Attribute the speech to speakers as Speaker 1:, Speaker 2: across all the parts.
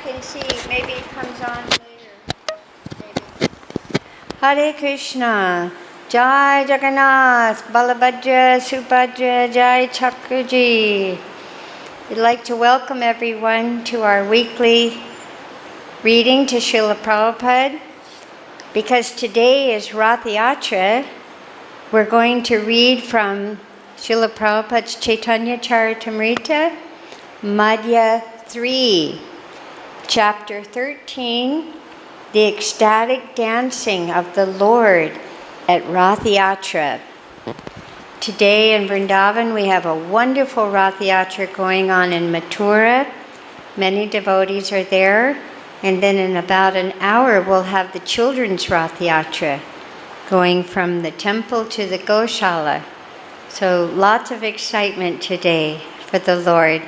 Speaker 1: and see. Maybe it comes on later. Maybe. Hare Krishna. Jai Jagannath. Balabhadra, Subhadra, Jai Chakraji. We'd like to welcome everyone to our weekly reading to Srila Prabhupada. Because today is Rath Yatra, we're going to read from Srila Prabhupada's Chaitanya Charitamrita, Madhya 3, Chapter 13, The Ecstatic Dancing of the Lord at Rath Yatra. Today in Vrindavan we have a wonderful Rath Yatra going on in Mathura. Many devotees are there. And then in about an hour we'll have the children's Rath Yatra going from the temple to the Goshala. So lots of excitement today for the Lord.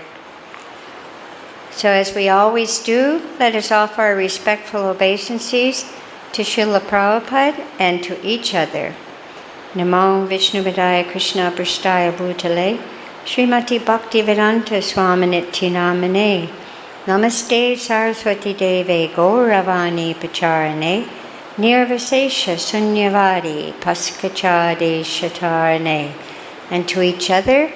Speaker 1: So as we always do, let us offer our respectful obeisances to Srila Prabhupada and to each other. Namo Vishnupadaya Krishna Prasthaya Bhutale Srimati Bhakti-Vedanta Swaminiti Namane Namaste Saraswati Deve Gauravani Pacharane Nirvasesha Sunyavadi Paskachade Shatarane. And to each other,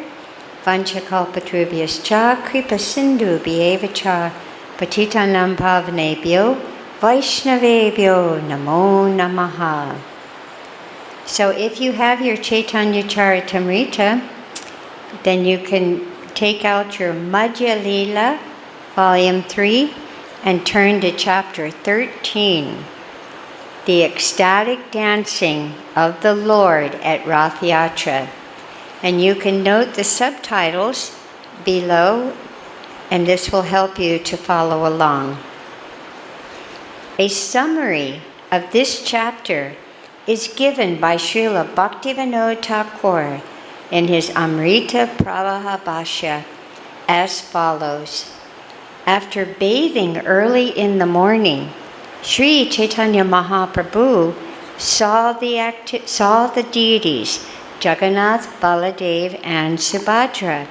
Speaker 1: Vanchakalpatrubhyascha Kripa Sindhu Bhyevacha Patitanam Pavanebhyo Vaishnavebhyo Namo Namaha. So if you have your Chaitanya Charitamrita, then you can take out your Madhya Lila, Volume 3, and turn to Chapter 13, The Ecstatic Dancing of the Lord at Rath Yatra. And you can note the subtitles below, and this will help you to follow along. A summary of this chapter is given by Srila Bhaktivinoda Thakur in his Amrita Pravaha Bhashya as follows. After bathing early in the morning, Sri Chaitanya Mahaprabhu saw the deities Jagannath, Baladev, and Subhadra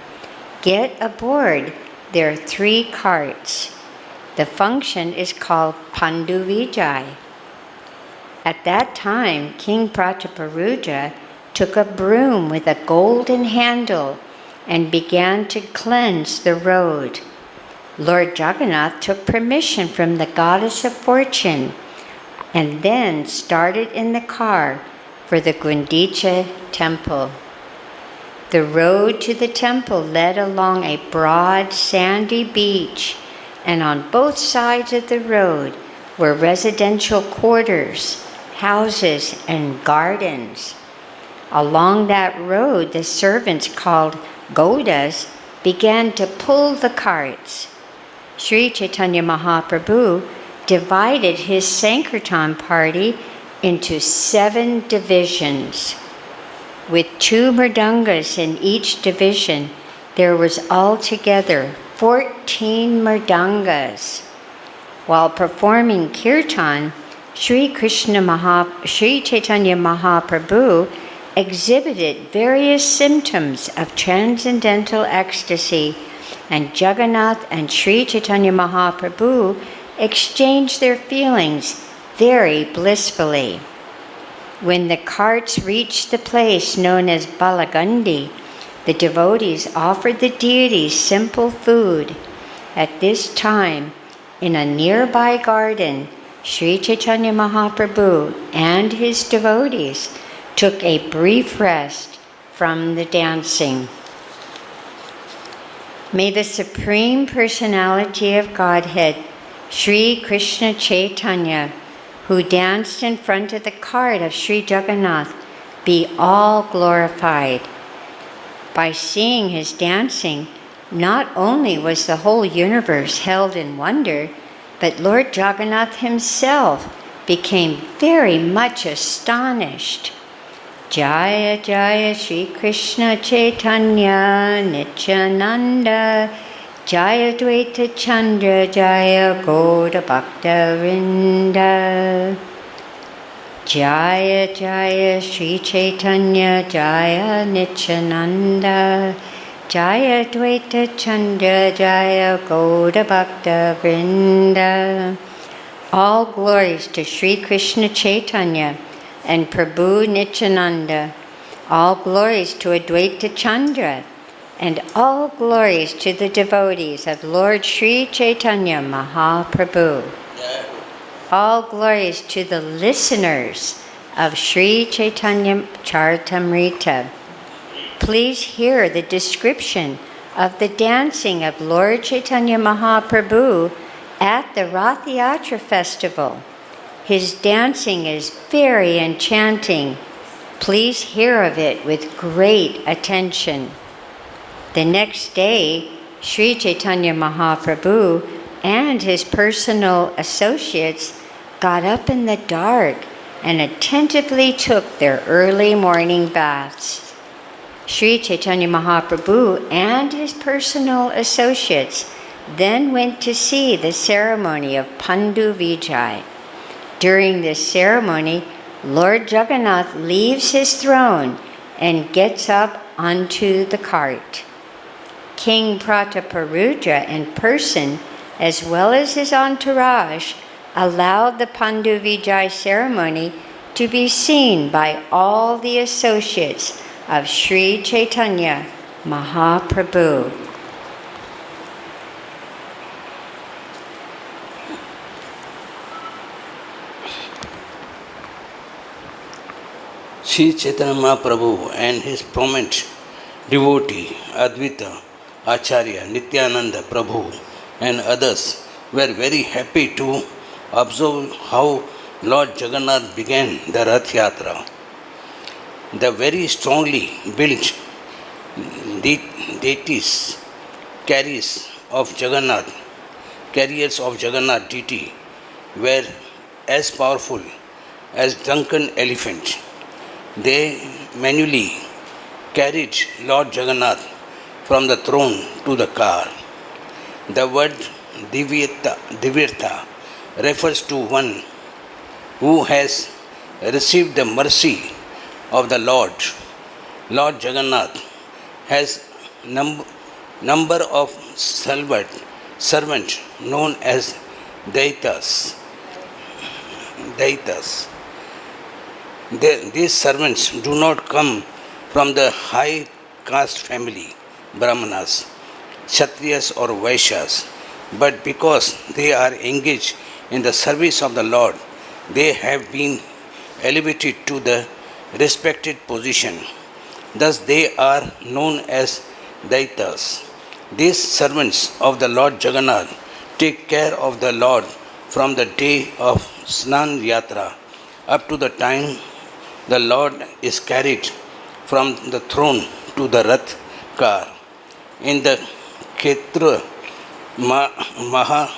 Speaker 1: get aboard their 3 carts. The function is called Pandu Vijay. At that time, King Prataparudra took a broom with a golden handle and began to cleanse the road. Lord Jagannath took permission from the goddess of fortune and then started in the car for the Gundicha temple. The road to the temple led along a broad sandy beach, and on both sides of the road were residential quarters, houses, and gardens. Along that road, the servants called Gaudas began to pull the carts. Sri Chaitanya Mahaprabhu divided his Sankirtan party into 7 divisions. With 2 mridangas in each division, there was altogether 14 mridangas. While performing kirtan, Sri Chaitanya Mahaprabhu exhibited various symptoms of transcendental ecstasy, and Jagannath and Sri Chaitanya Mahaprabhu exchanged their feelings very blissfully. When the carts reached the place known as Balagandi, the devotees offered the deities simple food. At this time, in a nearby garden, Sri Chaitanya Mahaprabhu and his devotees took a brief rest from the dancing. May the Supreme Personality of Godhead, Sri Krishna Chaitanya, who danced in front of the cart of Sri Jagannath, be all glorified. By seeing his dancing, not only was the whole universe held in wonder, but Lord Jagannath himself became very much astonished. Jaya Jaya Sri Krishna Chaitanya Nityananda Jaya Dvaita Chandra Jaya Gauda Bhakta Vrinda Jaya Jaya Sri Chaitanya Jaya Nityananda Jaya Dvaita Chandra Jaya Gauda Bhakta Vrinda. All glories to Sri Krishna Chaitanya and Prabhu Nityananda. All glories to Advaita Chandra. And all glories to the devotees of Lord Sri Chaitanya Mahaprabhu. All glories to the listeners of Sri Chaitanya Charitamrita. Please hear the description of the dancing of Lord Chaitanya Mahaprabhu at the Rath Yatra festival. His dancing is very enchanting. Please hear of it with great attention. The next day, Sri Chaitanya Mahaprabhu and his personal associates got up in the dark and attentively took their early morning baths. Sri Chaitanya Mahaprabhu and his personal associates then went to see the ceremony of Pandu Vijay. During this ceremony, Lord Jagannath leaves his throne and gets up onto the cart. King Prataparudra in person, as well as his entourage, allowed the Pandu Vijay ceremony to be seen by all the associates of Sri Chaitanya Mahaprabhu.
Speaker 2: Sri Chaitanya Mahaprabhu and his prominent devotee Advaita Acharya Nityananda Prabhu and others were very happy to observe how Lord Jagannath began the Rath Yatra. The very strongly built deities, carriers of Jagannath deity, were as powerful as drunken elephant. They manually carried Lord Jagannath from the throne to the car. The word Divirtha refers to one who has received the mercy of the Lord. Lord Jagannath has number of servants known as Daitas. These servants do not come from the high caste family, Brahmanas, Kshatriyas or Vaishyas, but because they are engaged in the service of the Lord, they have been elevated to the respected position. Thus they are known as Daitas. These servants of the Lord Jagannath take care of the Lord from the day of Snan Yatra up to the time the Lord is carried from the throne to the Rath car. In the Kshetra Maha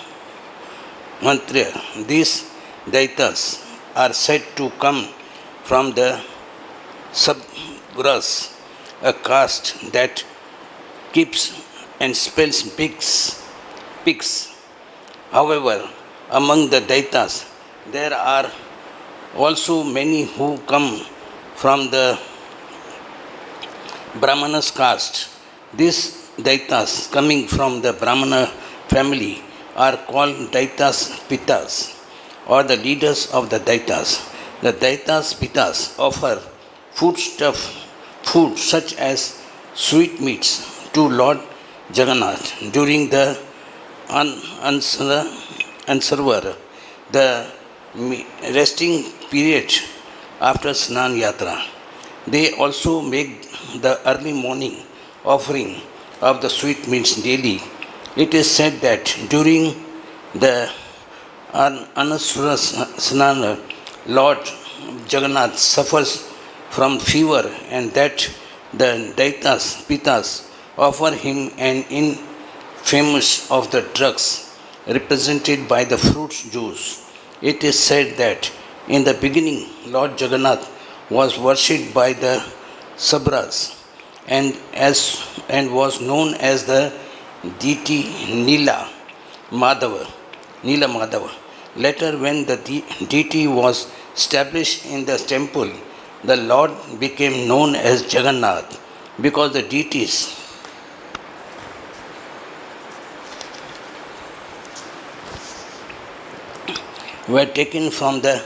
Speaker 2: Mantra, these Daitas are said to come from the Sabgras, a caste that keeps and spells pigs. However, among the Daitas, there are also many who come from the Brahmanas caste. These Daitas coming from the Brahmana family are called Daitas Pitas, or the leaders of the Daitas. The Daitas Pitas offer food such as sweetmeats to Lord Jagannath during the Ansarvar, the resting period after Snan Yatra. They also make the early morning offering of the sweetmeats daily. It is said that during the Anasura Snana, Lord Jagannath suffers from fever and that the Daitas Pitas offer him an infamous of the drugs represented by the fruit juice. It is said that in the beginning Lord Jagannath was worshipped by the Sabras and was known as the deity Nila Madhava. Later, when the deity was established in the temple, the Lord became known as Jagannath because the deities were taken from the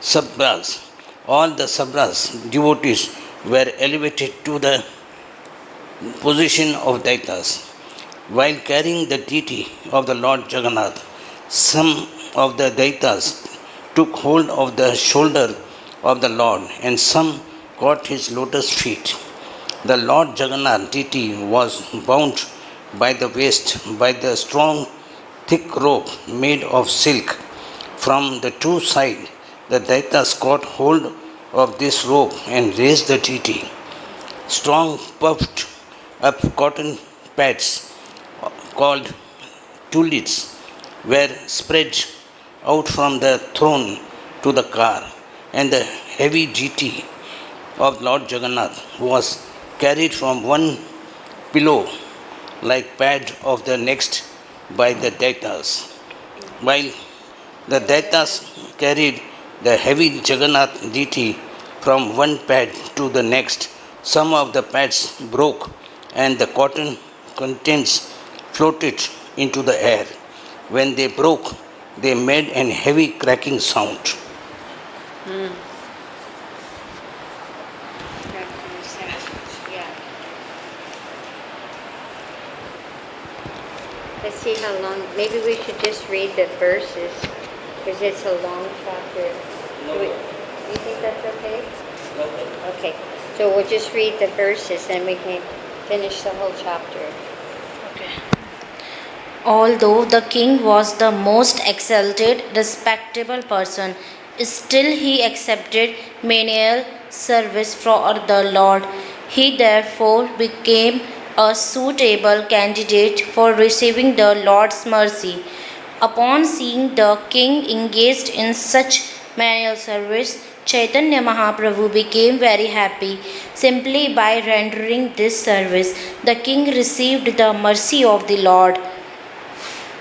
Speaker 2: sabras. All the sabras devotees were elevated to the position of daitas. While carrying the deity of the Lord Jagannath, some of the daitas took hold of the shoulder of the Lord and some caught his lotus feet. The Lord Jagannath deity was bound by the waist by the strong thick rope made of silk. From the two sides, the daitas caught hold of this rope and raised the deity. Strong puffed up cotton pads called tullets were spread out from the throne to the car, and the heavy deity of Lord Jagannath was carried from one pillow like pad of the next by the daitas. While the daitas carried the heavy Jagannath deity from one pad to the next, some of the pads broke and the cotton contents floated into the air. When they broke, they made a heavy cracking sound.
Speaker 1: Yeah. Let's see how long. Maybe we should just read the verses because it's a long chapter. You think that's okay? Okay. So we'll just read the verses and we can finish the whole chapter.
Speaker 3: Okay. Although the king was the most exalted, respectable person, still he accepted menial service for the Lord. He therefore became a suitable candidate for receiving the Lord's mercy. Upon seeing the king engaged in such menial service, Chaitanya Mahaprabhu became very happy. Simply by rendering this service, the king received the mercy of the Lord.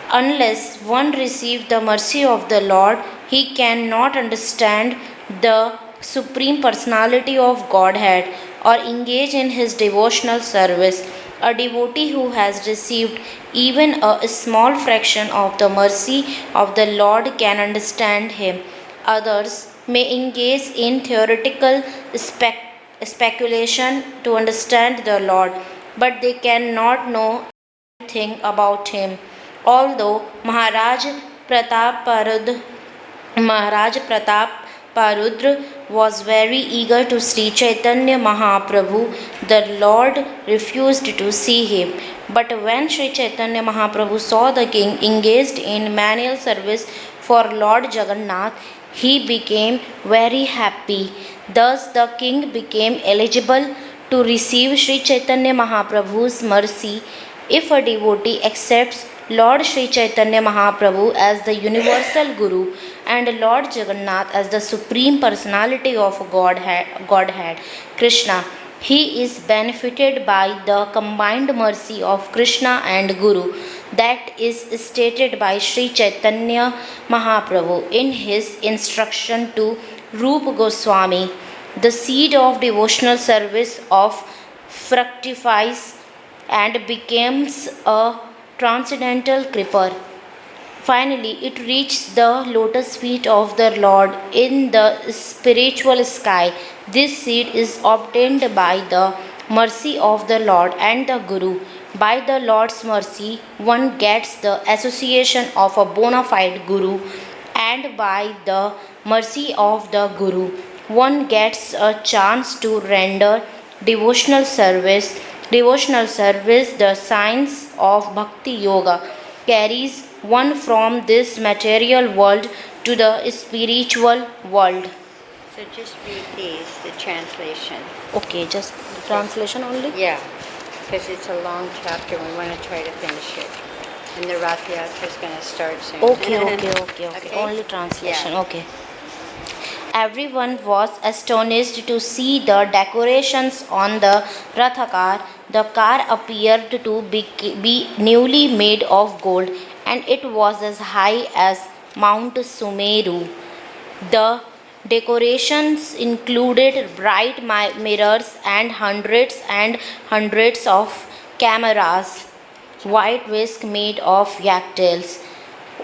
Speaker 3: Unless one receives the mercy of the Lord, he cannot understand the Supreme Personality of Godhead or engage in his devotional service. A devotee who has received even a small fraction of the mercy of the Lord can understand him. Others may engage in theoretical speculation to understand the Lord, but they cannot know anything about him. Although Maharaj Pratap Parudra was very eager to see Chaitanya Mahaprabhu, the Lord refused to see him. But when Sri Chaitanya Mahaprabhu saw the king engaged in manual service for Lord Jagannath, he became very happy. Thus the king became eligible to receive Sri Chaitanya Mahaprabhu's mercy if a devotee accepts Lord Sri Chaitanya Mahaprabhu as the universal Guru and Lord Jagannath as the Supreme Personality of Godhead, Krishna. He is benefited by the combined mercy of Krishna and Guru. That is stated by Sri Chaitanya Mahaprabhu in his instruction to Rupa Goswami. The seed of devotional service of fructifies and becomes a transcendental creeper. Finally, it reaches the lotus feet of the Lord in the spiritual sky. This seed is obtained by the mercy of the Lord and the Guru. By the Lord's mercy, one gets the association of a bona fide Guru, and by the mercy of the Guru, one gets a chance to render devotional service. Devotional service, the science of bhakti-yoga, carries one from this material world to the spiritual world.
Speaker 1: So just read these, the translation.
Speaker 3: Okay, just translation only?
Speaker 1: Yeah, because it's a long chapter. We want to try to finish it. And the Rath Yatra is going to start soon.
Speaker 3: Okay. Only translation,
Speaker 1: Yeah.
Speaker 3: okay. Everyone was astonished to see the decorations on the Ratha car. The car appeared to be newly made of gold, and it was as high as Mount Sumeru. The decorations included bright mirrors and hundreds of cameras, white whisk made of yak tails.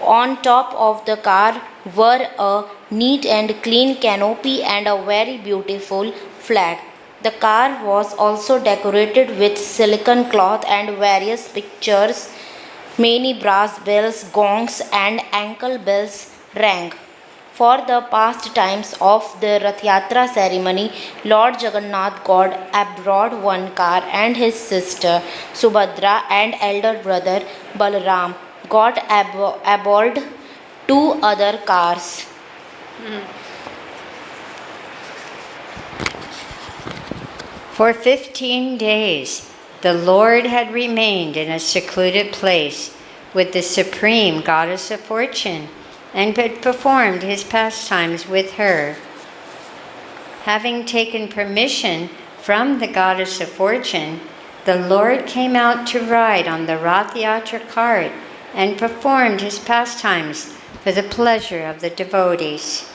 Speaker 3: On top of the car wore a neat and clean canopy and a very beautiful flag. The car was also decorated with silicon cloth and various pictures. Many brass bells, gongs, and ankle bells rang. For the pastimes of the Rath Yatra ceremony, Lord Jagannath got abroad one car, and his sister Subhadra and elder brother Balaram got aboard two other cars.
Speaker 1: For 15 days, the Lord had remained in a secluded place with the supreme goddess of fortune and had performed his pastimes with her. Having taken permission from the goddess of fortune, the Lord came out to ride on the Rath Yatra cart and performed his pastimes for the pleasure of the devotees.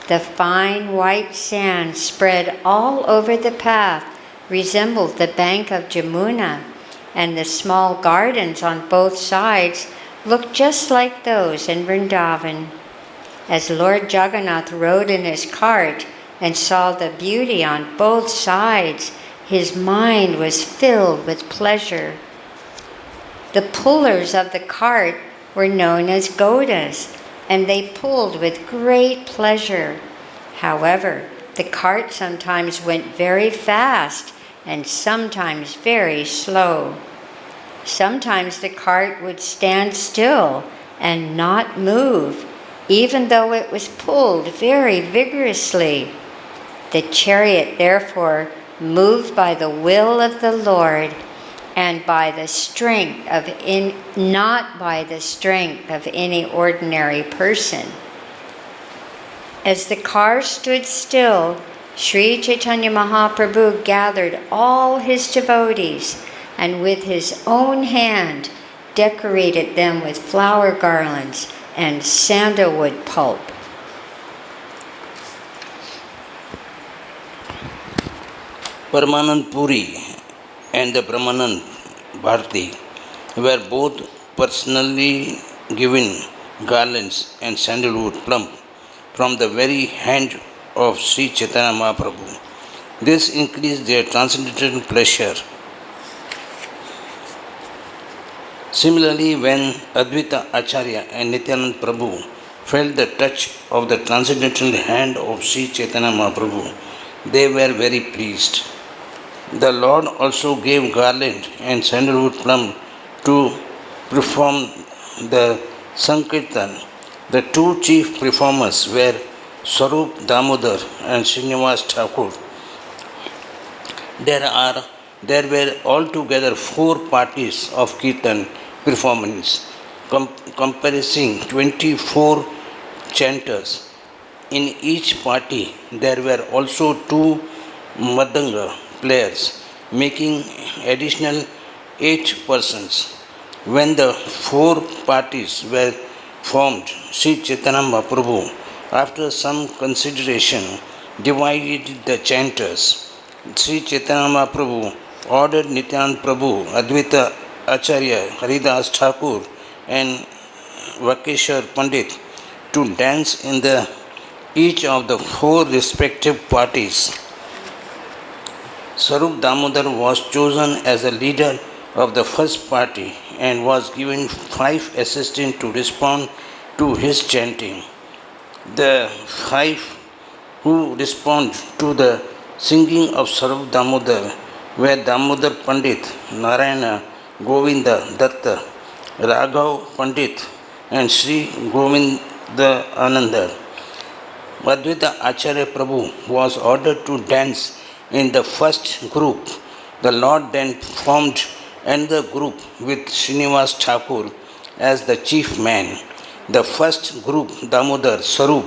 Speaker 1: The fine white sand spread all over the path resembled the bank of Jamuna, and the small gardens on both sides looked just like those in Vrindavan. As Lord Jagannath rode in his cart and saw the beauty on both sides, his mind was filled with pleasure. The pullers of the cart were known as Godas, and they pulled with great pleasure. However, the cart sometimes went very fast and sometimes very slow. Sometimes the cart would stand still and not move, even though it was pulled very vigorously. The chariot, therefore, moved by the will of the Lord and by the strength of not by the strength of any ordinary person. As the car stood still, Sri Chaitanya Mahaprabhu gathered all his devotees and with his own hand decorated them with flower garlands and sandalwood pulp.
Speaker 2: Paramanand Puri and the Brahmanand Bharati were both personally given garlands and sandalwood plum from the very hand of Sri Chaitanya Mahaprabhu. This increased their transcendental pleasure. Similarly, when Advaita Acharya and Nityanand Prabhu felt the touch of the transcendental hand of Sri Chaitanya Mahaprabhu, they were very pleased. The Lord also gave garland and sandalwood plum to perform the Sankirtan. The two chief performers were Swarup Damodar and Srinivas Thakur. There were altogether 4 parties of Kirtan performance, comprising 24 chanters. In each party, there were also 2 Madanga players, making additional 8 persons. When the 4 parties were formed, Sri Chaitanya Mahaprabhu, after some consideration, divided the chanters. Sri Chaitanya Mahaprabhu ordered Nityanand Prabhu, Advaita Acharya, Haridas Thakur and Vakeshwar Pandit to dance in each of the 4 respective parties. Swarup Damodar was chosen as the leader of the first party and was given 5 assistants to respond to his chanting. The 5 who respond to the singing of Swarup Damodar were Damodar Pandit, Narayana, Govinda Datta, Raghav Pandit and Sri Govinda Ananda. Advaita Acharya Prabhu was ordered to dance in the first group. The Lord then formed another group with Srinivas Thakur as the chief man. The first group, Damodar Swarup,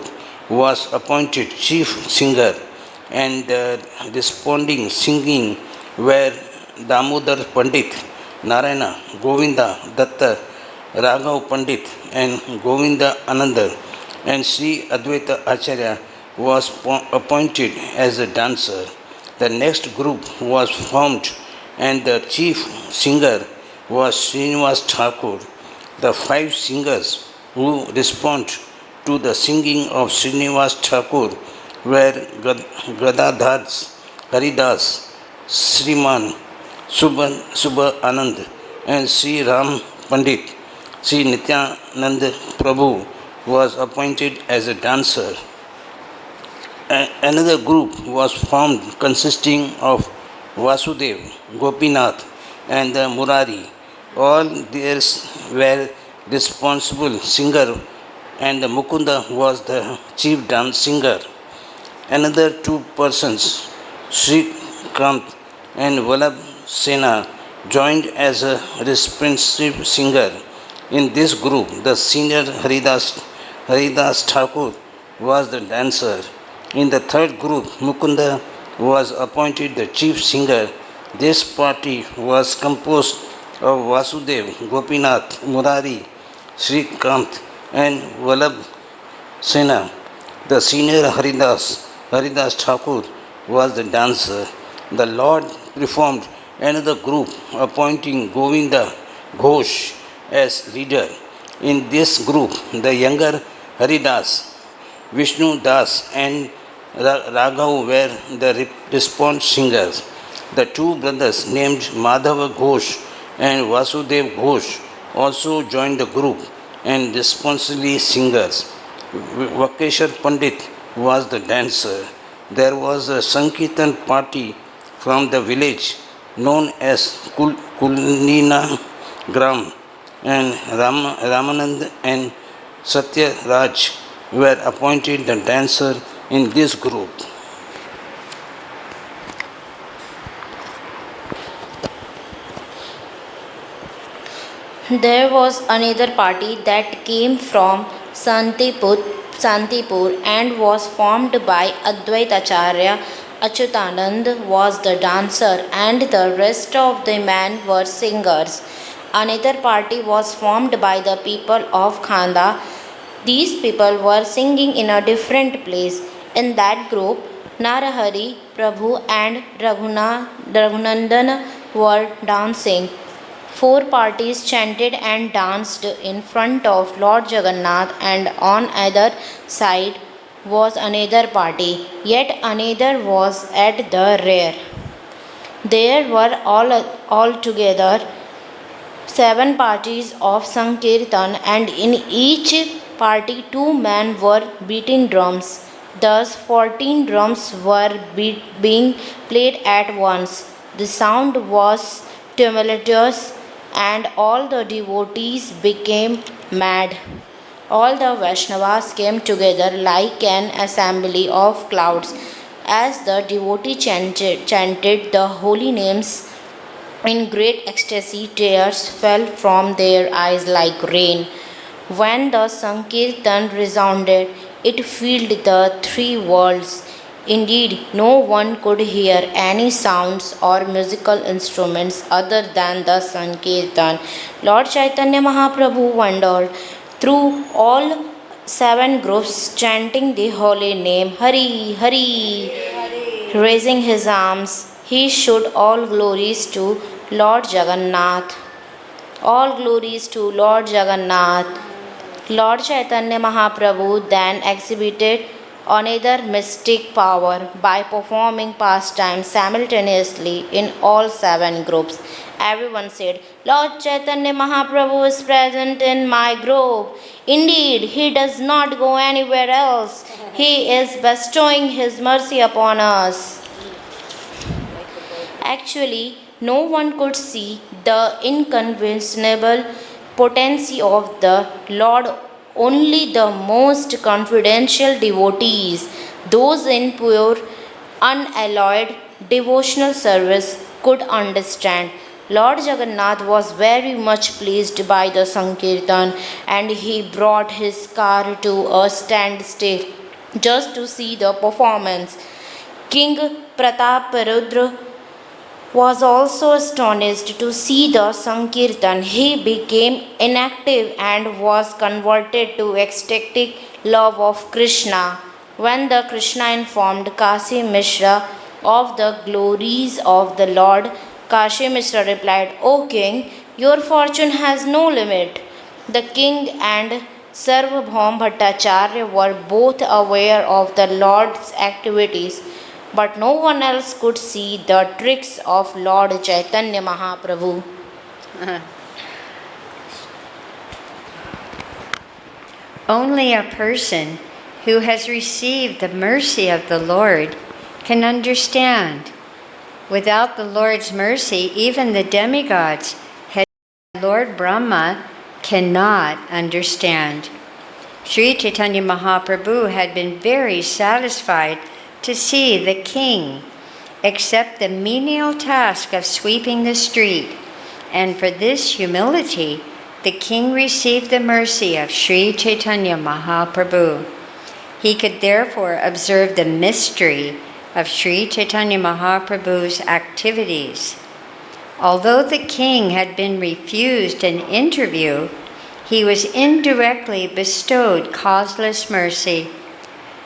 Speaker 2: was appointed chief singer, and the responding singing were Damodar Pandit, Narayana, Govinda Datta, Raghav Pandit and Govinda Ananda, and Sri Advaita Acharya was appointed as a dancer. The next group was formed and the chief singer was Srinivas Thakur. The 5 singers who respond to the singing of Srinivas Thakur were Gadadhars, Haridas, Sriman Subha Anand and Sri Ram Pandit. Sri Nityanand Prabhu was appointed as a dancer. Another group was formed consisting of Vasudev, Gopinath, and the Murari. All these were responsible singer, and Mukunda was the chief dance singer. Another two persons, Sri Kant and Vallabh Sena, joined as a responsive singer. In this group, the senior Haridas Thakur was the dancer. In the third group, Mukunda was appointed the chief singer. This party was composed of Vasudev, Gopinath, Murari, Srikant, and Vallabh Sena. The senior Haridas Thakur, was the dancer. The Lord performed another group, appointing Govinda Ghosh as leader. In this group, the younger Haridas, Vishnu Das, and Raghav were the response singers. The two brothers named Madhava Ghosh and Vasudev Ghosh also joined the group and responsibly singers. Vakeshwar Pandit was the dancer. There was a Sankirtan party from the village known as Kulnina Gram, and Ramanand and Satya Raj were appointed the dancer in this group.
Speaker 3: There was another party that came from Santipur and was formed by Advaitacharya. Achyutanand was the dancer and the rest of the men were singers. Another party was formed by the people of Khanda. These people were singing in a different place. In that group, Narahari, Prabhu and Raghunandan were dancing. Four parties chanted and danced in front of Lord Jagannath, and on either side was another party. Yet another was at the rear. There were altogether 7 parties of Sankirtan, and in each party 2 men were beating drums. Thus 14 drums were being played at once. The sound was tumultuous, and all the devotees became mad. All the Vaishnavas came together like an assembly of clouds. As the devotee chanted the holy names in great ecstasy, tears fell from their eyes like rain. When the Sankirtan resounded, it filled the 3 worlds. Indeed, no one could hear any sounds or musical instruments other than the Sankirtan. Lord Chaitanya Mahaprabhu wandered through all 7 groups chanting the holy name Hari Hari. Raising his arms, he showed all glories to Lord Jagannath. All glories to Lord Jagannath. Lord Chaitanya Mahaprabhu then exhibited another mystic power by performing pastimes simultaneously in all 7 groups. Everyone said, Lord Chaitanya Mahaprabhu is present in my group. Indeed, he does not go anywhere else. He is bestowing his mercy upon us. Actually, no one could see the inconceivable potency of the Lord. Only the most confidential devotees, those in pure, unalloyed devotional service, could understand. Lord Jagannath was very much pleased by the Sankirtan, and he brought his car to a standstill just to see the performance. King Prataparudra was also astonished to see the Sankirtan. He became inactive and was converted to ecstatic love of Krishna. When the Krishna informed Kashi Mishra of the glories of the Lord, Kashi Mishra replied, O king, your fortune has no limit. The king and Sarvabhaum Bhattacharya were both aware of the Lord's activities, but no one else could see the tricks of Lord Chaitanya Mahaprabhu.
Speaker 1: Only a person who has received the mercy of the Lord can understand. Without the Lord's mercy, even the demigods, headed by Lord Brahma, cannot understand. Sri Chaitanya Mahaprabhu had been very satisfied to see the king accept the menial task of sweeping the street, and for this humility, the king received the mercy of Sri Chaitanya Mahaprabhu. He could therefore observe the mystery of Sri Chaitanya Mahaprabhu's activities. Although the king had been refused an interview, he was indirectly bestowed causeless mercy.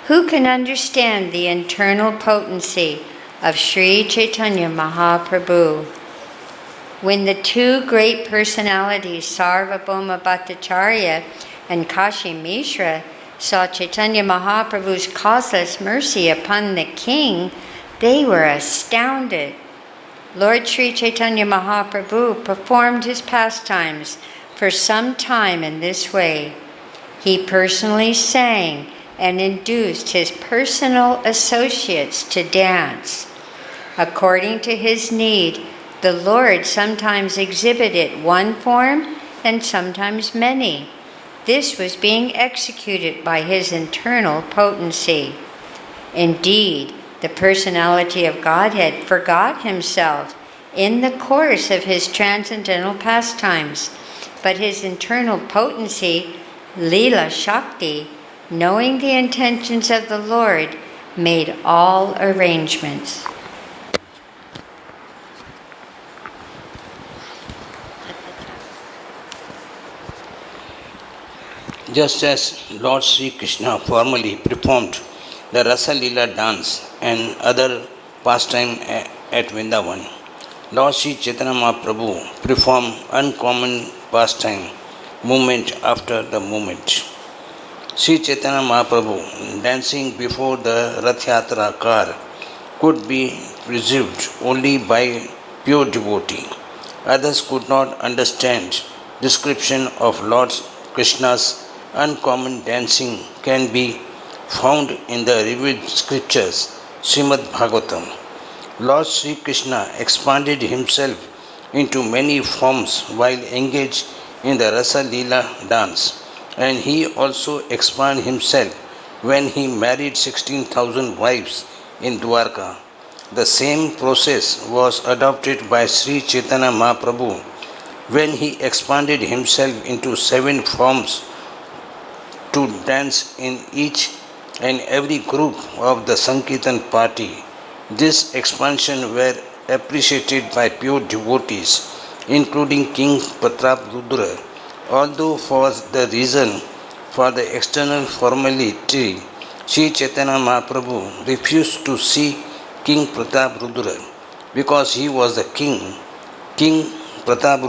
Speaker 1: Who can understand the internal potency of Sri Chaitanya Mahaprabhu? When the two great personalities, Sarvabhauma Bhattacharya and Kashi Mishra, saw Chaitanya Mahaprabhu's causeless mercy upon the king, they were astounded. Lord Sri Chaitanya Mahaprabhu performed his pastimes for some time in this way. He personally sang and induced his personal associates to dance. According to his need, the Lord sometimes exhibited one form and sometimes many. This was being executed by his internal potency. Indeed, the personality of Godhead forgot himself in the course of his transcendental pastimes, but his internal potency, Leela Shakti, knowing the intentions of the Lord, made all arrangements.
Speaker 2: Just as Lord Sri Krishna formally performed the Rasa Leela dance and other pastime at Vrindavan, Lord Sri Chaitanya Mahaprabhu performed uncommon pastime, moment after the moment. Sri Chaitanya Mahaprabhu dancing before the Rath Yatra car could be perceived only by pure devotee. Others could not understand description of Lord Krishna's uncommon dancing can be found in the revealed scriptures, Srimad Bhagavatam. Lord Sri Krishna expanded himself into many forms while engaged in the Rasa Leela dance, and he also expanded himself when he married 16,000 wives in Dwarka. The same process was adopted by Sri Chaitanya Mahaprabhu when he expanded himself into 7 forms to dance in each and every group of the Sankirtan party. This expansion were appreciated by pure devotees, including King Pratrap although for the reason for the external formality, Sri Chaitanya Mahaprabhu refused to see King Pratap because he was the king. King Pratap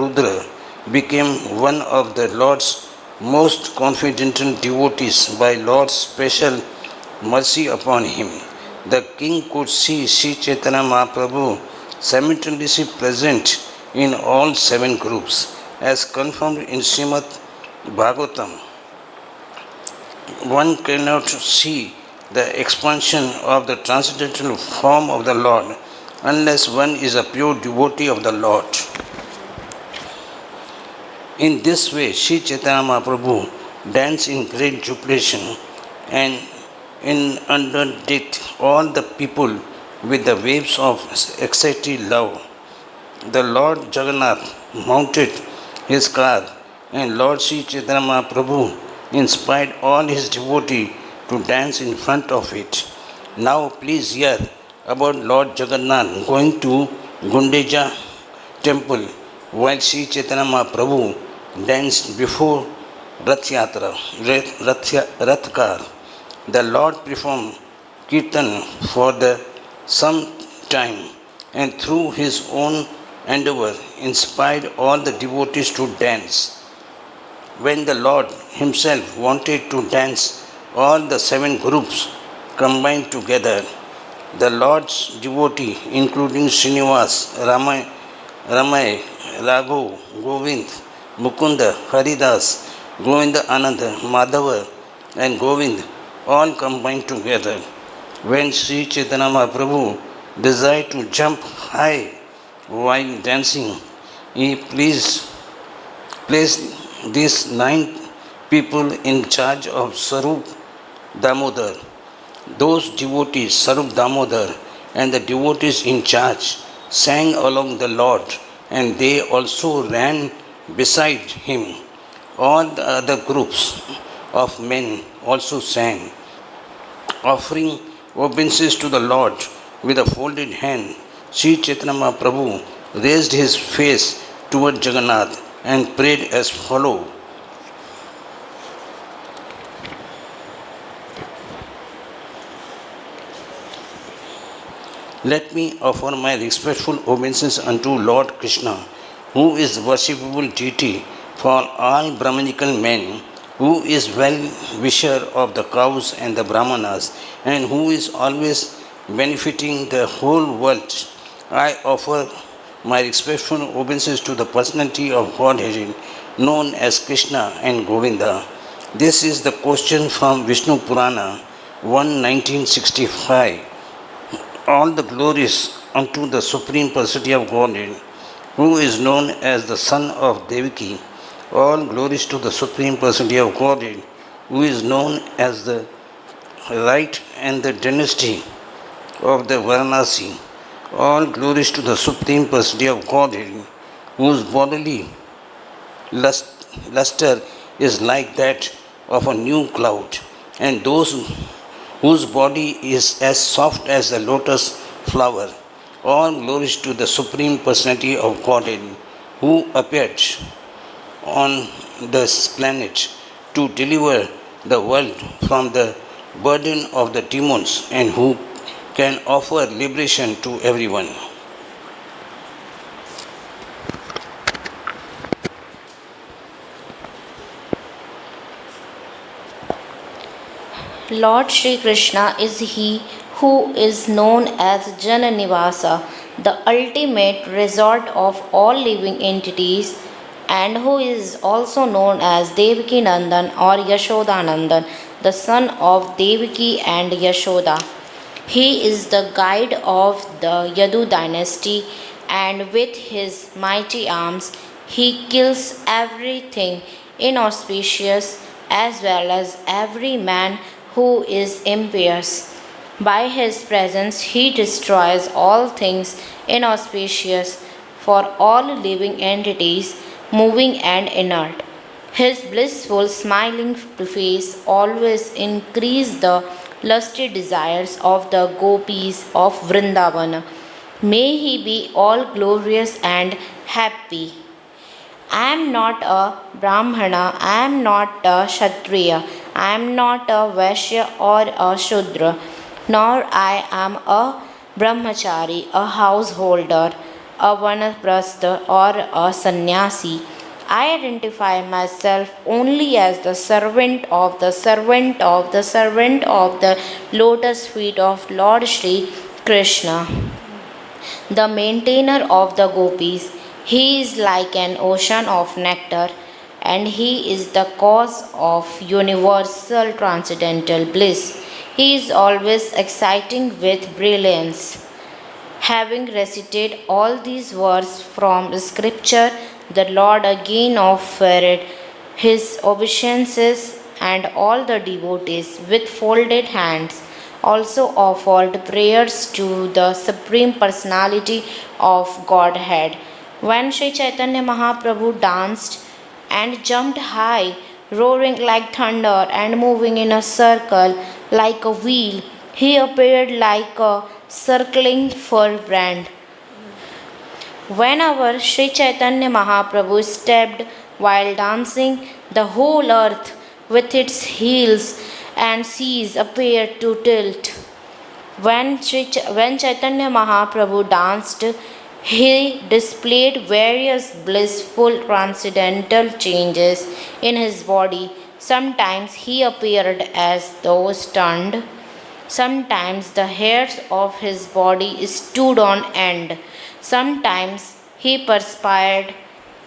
Speaker 2: became one of the Lord's most confidential devotees by Lord's special mercy upon him. The king could see Sri Chaitanya Mahaprabhu simultaneously present in all 7 groups, as confirmed in Srimad Bhagavatam. One cannot see the expansion of the transcendental form of the Lord unless one is a pure devotee of the Lord. In this way, Sri Chaitanya Mahaprabhu danced in great jubilation and underneath all the people with the waves of ecstatic love. The Lord Jagannath mounted his car, and Lord Sri Chaitanya Mahaprabhu inspired all his devotees to dance in front of it. Now please hear about Lord Jagannath going to Gundeja temple while Sri Chaitanya Mahaprabhu danced before Rath car. The Lord performed kirtan for some time, and through his own endeavor inspired all the devotees to dance. When the Lord himself wanted to dance all the 7 groups combined together. The Lord's devotee, including Srinivas, Ramay, Raghu, Govind, Mukunda, Haridas, Govinda Ananda, Madhava, and Govind, all combined together. When Sri Chaitanya Mahaprabhu desired to jump high while dancing, he placed these 9 people in charge of Sarup Damodar. Those devotees, Sarup Damodar, and the devotees in charge sang along the Lord, and they also ran beside him. All the other groups of men also sang, offering obeisances to the Lord with a folded hand. Sri Chaitanya Mahaprabhu raised his face toward Jagannath and prayed as follows. Let me offer my respectful obeisances unto Lord Krishna, who is worshipable deity for all Brahmanical men, who is well-wisher of the cows and the Brahmanas, and who is always benefiting the whole world. I offer my respectful obeisances to the personality of Godhead known as Krishna and Govinda. This is the question from Vishnu Purana 1:1965. All the glories unto the Supreme Personality of Godhead, who is known as the Son of Devaki. All glories to the Supreme Personality of Godhead, who is known as the right and the dynasty of the Varanasi. All glories to the Supreme Personality of Godhead, whose bodily luster is like that of a new cloud, and those whose body is as soft as a lotus flower. All glories to the Supreme Personality of Godhead, who appeared on this planet to deliver the world from the burden of the demons and who can offer liberation to everyone.
Speaker 3: Lord Shri Krishna is he who is known as Jananivasa, the ultimate resort of all living entities, and who is also known as Devaki Nandan or Yashoda Nandan, the son of Devaki and Yashoda. He is the guide of the Yadu dynasty, and with his mighty arms he kills everything inauspicious as well as every man who is impious. By his presence he destroys all things inauspicious for all living entities, moving and inert. His blissful smiling face always increases the lusty desires of the gopis of Vrindavan. May he be all glorious and happy. I am not a Brahmana, I am not a Kshatriya, I am not a Vaishya or a Shudra, nor I am a Brahmachari, a householder, a Vanaprastha or a sannyasi. I identify myself only as the servant of the servant of the servant of the lotus feet of Lord Shri Krishna, the maintainer of the gopis. He is like an ocean of nectar, and he is the cause of universal transcendental bliss. He is always exciting with brilliance. Having recited all these verses from Scripture, the Lord again offered his obeisances, and all the devotees with folded hands also offered prayers to the Supreme Personality of Godhead. When Sri Chaitanya Mahaprabhu danced and jumped high, roaring like thunder and moving in a circle like a wheel, he appeared like a circling firebrand. Whenever Sri Chaitanya Mahaprabhu stepped while dancing, the whole earth with its hills and seas appeared to tilt. When Chaitanya Mahaprabhu danced, he displayed various blissful transcendental changes in his body, Sometimes he appeared as though stunned. Sometimes the hairs of his body stood on end. Sometimes he perspired,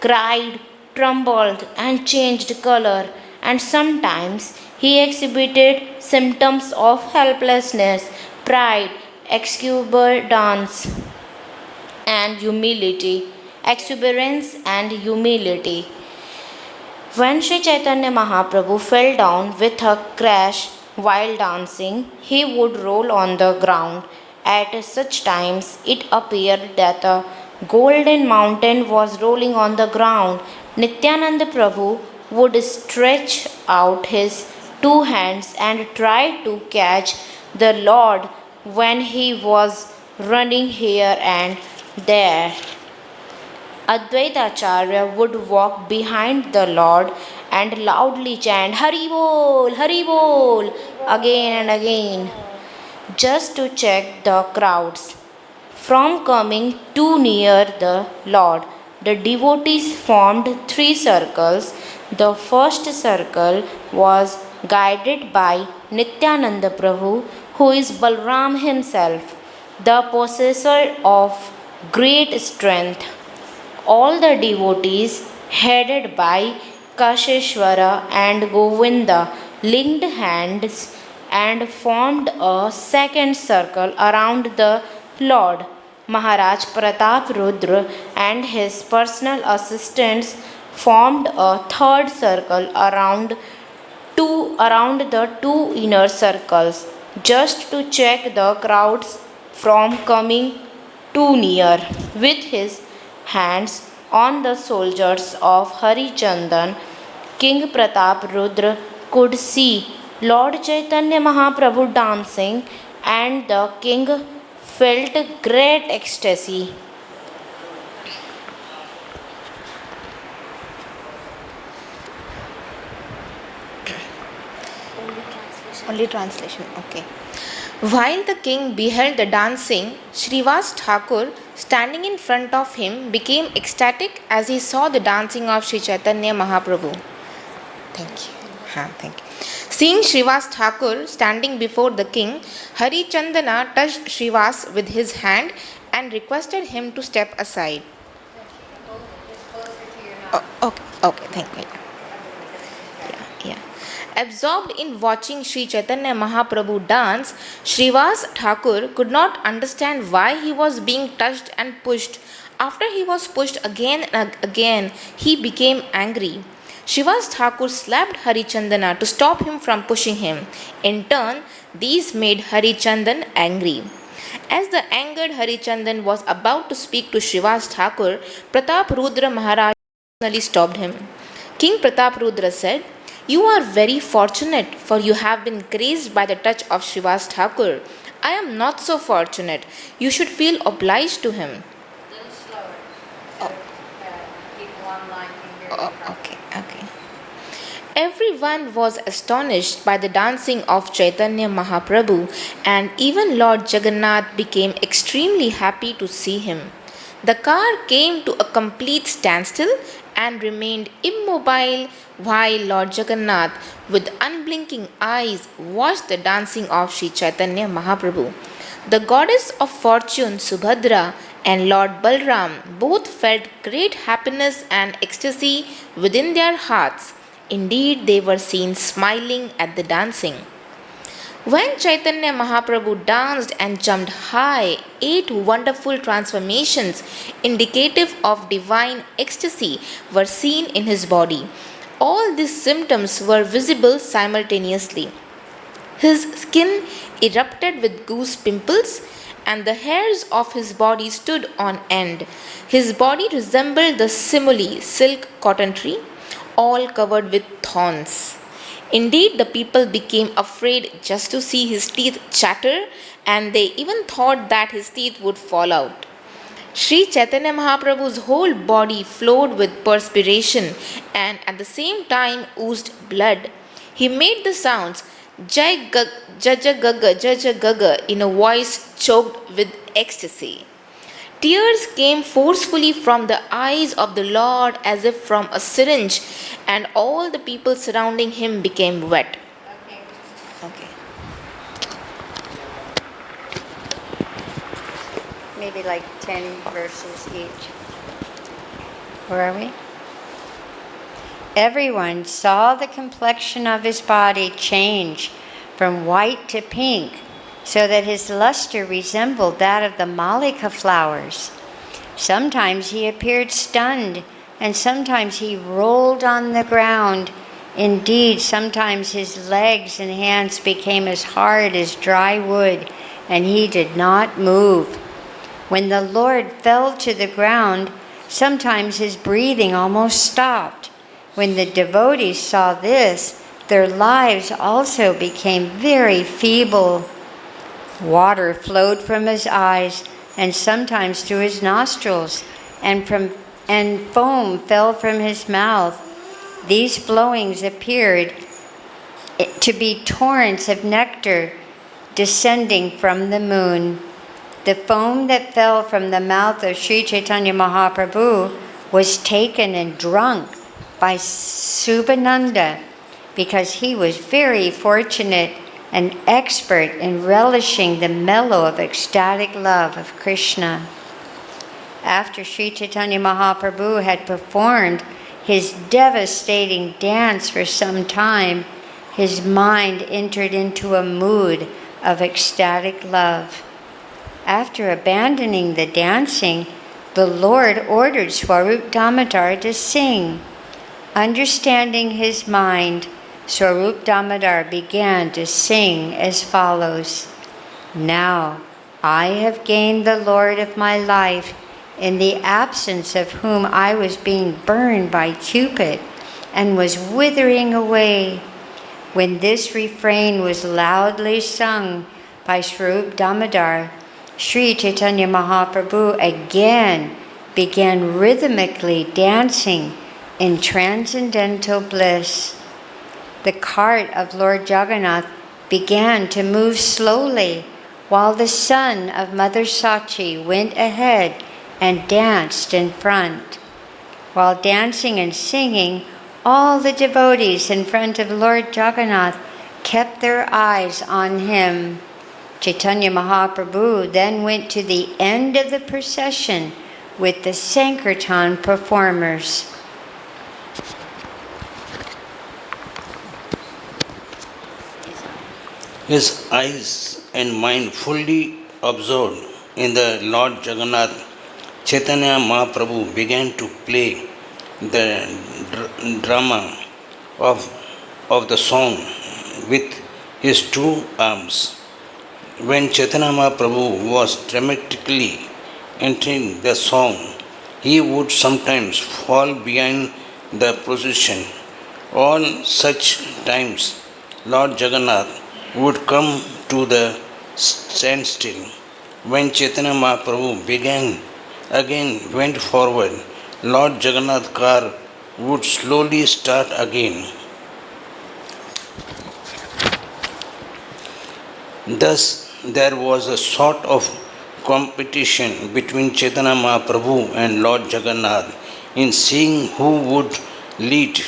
Speaker 3: cried, trembled, and changed color. And sometimes he exhibited symptoms of helplessness, pride, exuberance, and humility. Exuberance and humility. When Sri Chaitanya Mahaprabhu fell down with a crash while dancing, he would roll on the ground. At such times, it appeared that a golden mountain was rolling on the ground. Nityananda Prabhu would stretch out his two hands and try to catch the Lord when he was running here and there. Advaita Acharya would walk behind the Lord and loudly chant Hari Bol again and again, just to check the crowds from coming too near the Lord. The devotees formed three circles. The first circle was guided by Nityananda Prabhu, who is Balram himself, the possessor of great strength. All the devotees, headed by Kasheshwara and Govinda, linked hands and formed a second circle around the Lord. Maharaj Pratap Rudra and his personal assistants formed a third circle around the two inner circles, just to check the crowds from coming too near. With his hands on the shoulders of Harichandan, King Pratap Rudra could see Lord Chaitanya Mahaprabhu dancing, and the king felt great ecstasy.
Speaker 4: Only translation, okay. While the king beheld the dancing, Srivas Thakur, standing in front of him, became ecstatic as he saw the dancing of Sri Chaitanya Mahaprabhu. Thank you. Thank you. Seeing Srivas Thakur standing before the king, Hari Chandana touched Srivas with his hand and requested him to step aside. Okay, thank you. Yeah. Absorbed in watching Sri Chaitanya Mahaprabhu dance, Srivas Thakur could not understand why he was being touched and pushed. After he was pushed again and again, he became angry. Srivas Thakur slapped Harichandana to stop him from pushing him. In turn, these made Harichandan angry. As the angered Harichandan was about to speak to Srivas Thakur, Pratap Rudra Maharaj personally stopped him. King Pratap Rudra said, "You are very fortunate, for you have been graced by the touch of Srivas Thakur. I am not so fortunate. You should feel obliged to him." Okay. Everyone was astonished by the dancing of Chaitanya Mahaprabhu, and even Lord Jagannath became extremely happy to see him. The car came to a complete standstill and remained immobile while Lord Jagannath, with unblinking eyes, watched the dancing of Sri Chaitanya Mahaprabhu. The goddess of fortune Subhadra and Lord Balram both felt great happiness and ecstasy within their hearts. Indeed, they were seen smiling at the dancing. When Chaitanya Mahaprabhu danced and jumped high, 8 wonderful transformations indicative of divine ecstasy were seen in his body. All these symptoms were visible simultaneously. His skin erupted with goose pimples, and the hairs of his body stood on end. His body resembled the simile silk cotton tree, all covered with thorns. Indeed, the people became afraid just to see his teeth chatter, and they even thought that his teeth would fall out. Sri Chaitanya Mahaprabhu's whole body flowed with perspiration and at the same time oozed blood. He made the sounds Jai Jaja Gaga Jaja Gaga in a voice choked with ecstasy. tears came forcefully from the eyes of the Lord as if from a syringe, and all the people surrounding him became wet. Okay.
Speaker 1: Maybe like 10 verses each. Where are we? Everyone saw the complexion of his body change from white to pink, so that his luster resembled that of the malika flowers. Sometimes he appeared stunned, and sometimes he rolled on the ground. Indeed, sometimes his legs and hands became as hard as dry wood, and he did not move. When the Lord fell to the ground, sometimes his breathing almost stopped. When the devotees saw this, their lives also became very feeble. Water flowed from his eyes and sometimes through his nostrils, and foam fell from his mouth. These flowings appeared to be torrents of nectar descending from the moon. The foam that fell from the mouth of Sri Chaitanya Mahaprabhu was taken and drunk by Subhananda, because he was very fortunate and expert in relishing the mellow of ecstatic love of Krishna. After Sri Chaitanya Mahaprabhu had performed his devastating dance for some time, his mind entered into a mood of ecstatic love. After abandoning the dancing, the Lord ordered Swarup Damodar to sing. Understanding his mind, Swarup Damodar began to sing as follows. Now I have gained the Lord of my life, in the absence of whom I was being burned by Cupid and was withering away. When this refrain was loudly sung by Swarup Damodar, Sri Chaitanya Mahaprabhu again began rhythmically dancing in transcendental bliss. The cart of Lord Jagannath began to move slowly, while the son of Mother Sachi went ahead and danced in front. While dancing and singing, all the devotees in front of Lord Jagannath kept their eyes on him. Chaitanya Mahaprabhu then went to the end of the procession with the Sankirtan performers.
Speaker 2: His eyes and mind fully absorbed in the Lord Jagannath, Chaitanya Mahaprabhu began to play the drama of the song with his two arms. When Chaitanya Mahaprabhu was dramatically entering the song, he would sometimes fall behind the procession. All such times, Lord Jagannath would come to the standstill. When Chaitanya Mahaprabhu went forward, Lord Jagannath's car would slowly start again. Thus, there was a sort of competition between Chaitanya Mahaprabhu and Lord Jagannath in seeing who would lead.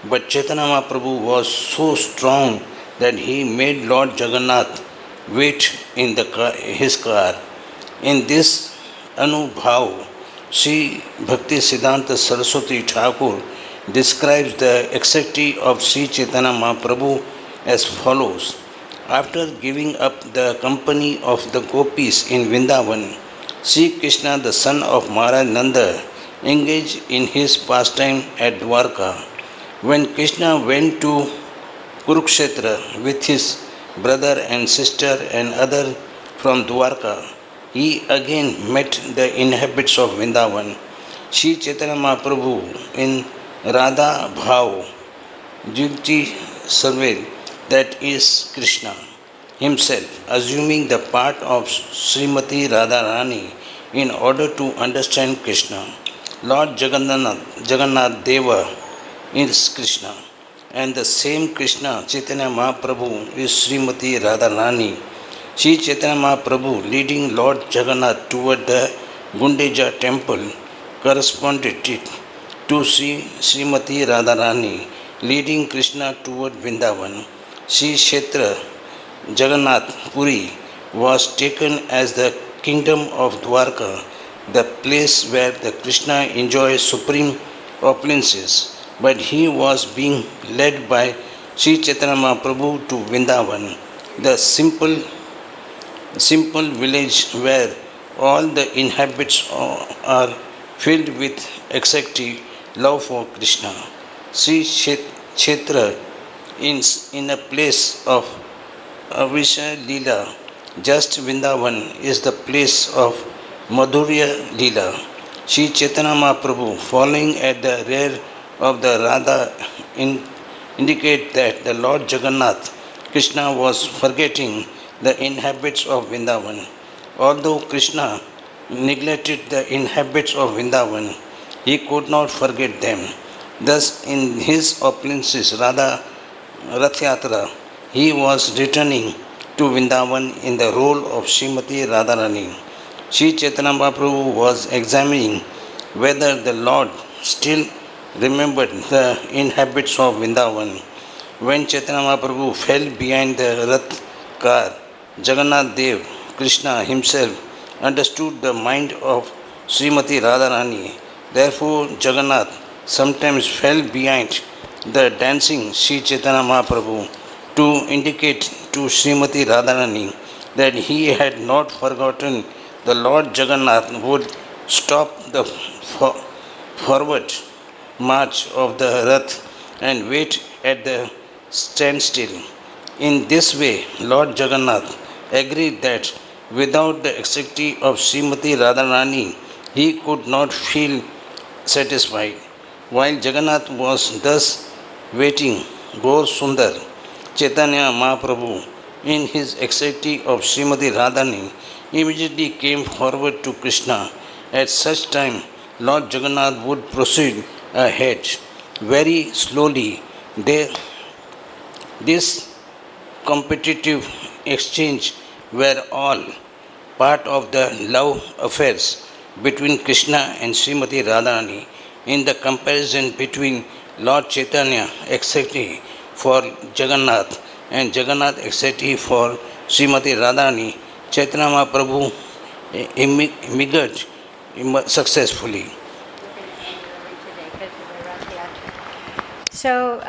Speaker 2: But Chaitanya Mahaprabhu was so strong that he made Lord Jagannath wait in his car. In this Anubhav, Sri Bhakti Siddhanta Saraswati Thakur describes the ecstasy of Sri Chaitanya Mahaprabhu as follows. After giving up the company of the gopis in Vrindavan, Sri Krishna, the son of Maharaj Nanda, engaged in his pastime at Dwarka. When Krishna went to Kurukshetra with his brother and sister and other from Dwarka, he again met the inhabitants of Vrindavan. Sri Chaitanya Mahaprabhu in Radha Bhav, Jyoti Sarved, that is Krishna himself, assuming the part of Srimati Radharani in order to understand Krishna. Lord Jagannath Deva is Krishna, and the same Krishna, Chaitanya Mahaprabhu, is Srimati Radharani. Sri Chaitanya Mahaprabhu leading Lord Jagannath toward the Gundeja temple corresponded to Srimati Radharani, leading Krishna toward Vrindavan. Sri Kshetra Jagannath Puri was taken as the kingdom of Dwarka, the place where the Krishna enjoys supreme opulences, but he was being led by Sri Chaitanya Mahaprabhu to Vrindavan, the simple village where all the inhabitants are filled with exacting love for Krishna. Sri Kshetra in a place of Avisha Leela, just Vrindavan is the place of Madhurya Leela. Sri Chaitanya Mahaprabhu, following at the rear of the Radha, indicate that the Lord Jagannath Krishna was forgetting the inhabitants of Vrindavan. Although Krishna neglected the inhabitants of Vrindavan, he could not forget them. Thus, in his opulences, Radha Rathyatra, he was returning to Vrindavan in the role of Srimati Radharani. Sri Chaitanya Mahaprabhu was examining whether the Lord still remembered the inhabitants of Vrindavan. When Chaitanya Mahaprabhu fell behind the Rath car, Jagannath Dev, Krishna himself, understood the mind of Srimati Radharani. Therefore, Jagannath sometimes fell behind the dancing Sri Chaitanya Mahaprabhu to indicate to Srimati Radharani that he had not forgotten the Lord Jagannath would stop the forward march of the Rath and wait at the standstill. In this way, Lord Jagannath agreed that without the executive of Srimati Radharani, he could not feel satisfied. While Jagannath was thus waiting, Gaur Sundar, Chaitanya Mahaprabhu, in his executive of Srimati Radharani, immediately came forward to Krishna. At such time, Lord Jagannath would proceed ahead very slowly. This competitive exchange were all part of the love affairs between Krishna and Srimati Radharani. In the comparison between Lord Chaitanya executive for Jagannath and Jagannath executive for Srimati Radharani, Chaitanya Mahaprabhu immigrated successfully.
Speaker 1: So,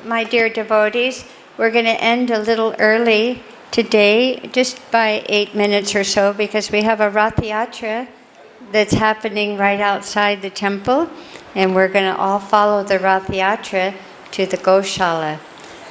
Speaker 1: my dear devotees, we're going to end a little early today, just by 8 minutes or so, because we have a Rath Yatra that's happening right outside the temple, and we're going to all follow the Rath Yatra to the Goshala.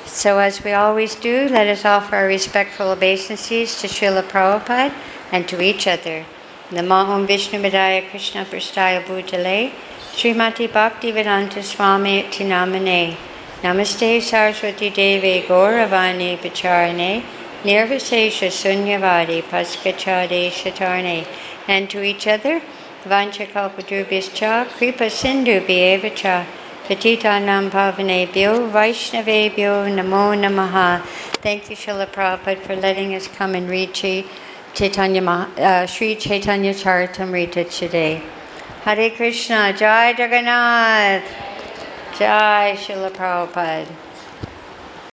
Speaker 1: So as we always do, let us offer our respectful obeisances to Srila Prabhupada and to each other. Namo Om Vishnu Vidaya Krishna Prasthaya Bhutale Srimati Bhakti-Vedanta Swami Iti Namane Namaste Saraswati Devi Gauravani Pacharane Nirvisesha Sunyavadi Paskachade Shatarne. And to each other, Vanchakalpadrubhischa Kripa Sindhu Bhyevacha Patitanam Pavanebhyo Vaishnavebhyo Namo Namaha. Thank you, Srila Prabhupada, for letting us come and read Sri Chaitanya Charitamrita today. Hare Krishna, Jai Jagannath, Jai Srila Prabhupada.